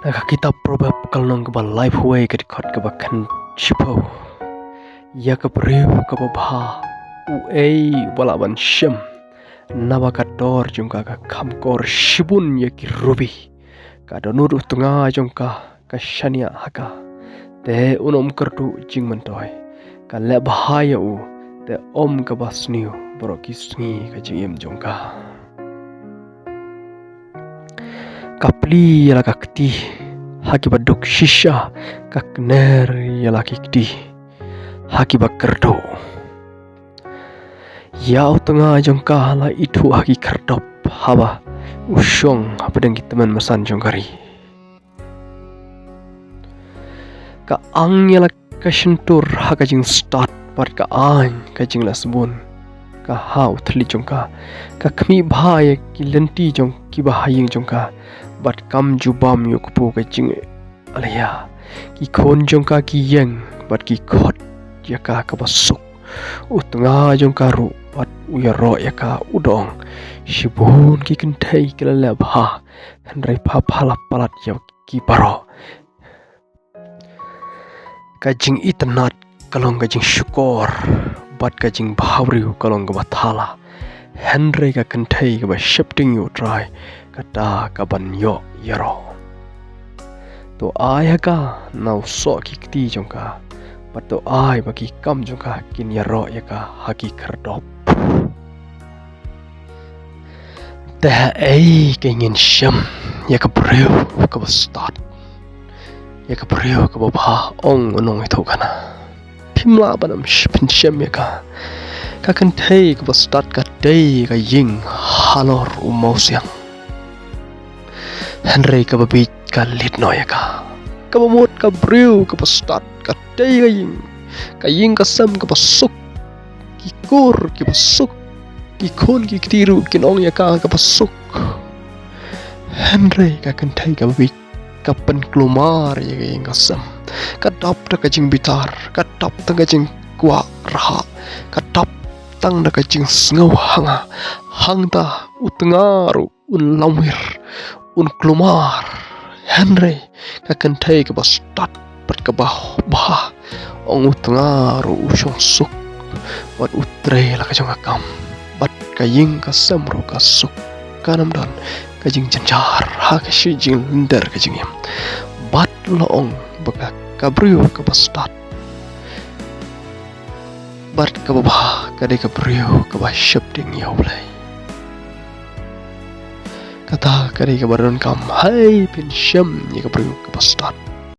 Naka kitab proverb kalnong ka ba life way ka dikot ka ba kan shipo ya ka priu ka ba bha wala ban shem naba ka dor jungka ka khamkor shibun ya ki rubi ka donur utunga jungka ka shania haka te unom kertu jing mentoy ka le bahaya u te om ka basniu borokisni ka jim jungka kapli yala kakti haki baduk shisha kakner yala kikti haki bakerdo yau tengah jongka hala itu haki kerdop haba usyong pedang teman mesan jongkari ka ang yala kasentur haka jing start par ka an ka jing lasbun ka hau thli jongka ka khmi bhai ki lenti jong ki bahaying jongka bat kam jubam yuk po ka jing alaya ki khon jongka ki yang bat ki khot yaka ka basuk utunga jongka ru bat uyaro yaka udong shibun ki kentai kala bha handrai pha phala palat ya ki paro ka jing itanat kalong ka jing syukur bat ka jing bhavriu kalong ka bathala handrai ka kentai ka ba shifting you try kata ka ban yo yaro to ai ka nau so ki kti jongka bat to ai ba ki kam jongka kin yaro yaka haki kardop ta ai ka ngin sham yaka breu ka ba start yaka breu ka ba bha ong nong itu kana phimla banam shpin sham yaka ka kan thei ka ba start ka dei ka ying halor umausiang Henry ka babit ka litno yaka ka bamut ka breu ka start ka dei ka ying ka sam ka pasuk ki kur ki pasuk ki khon ki tiru kinong yaka ka pasuk Henry ka kan thei ka babit ka pen klumar yaka ying ka sam ka dap ta ka jing bitar ka dap ta ka jing kwa raha ka dap tang na ka jing sngaw hangta utngaru un lamwir un klumar Henry ka kentai ka bastat pat ka bah ong utngaru usyong suk wat utre la ka jong akam bat ka ying ka samro ka suk kanam dan ka jing janjar ha ka shi jing linder ka jing yam bat loong baka ka briu ka bastat bat ka bah ka de ka briu ka ba shifting yawlai kata kari ka baron kam hai pin sham ni ka briu ka bastat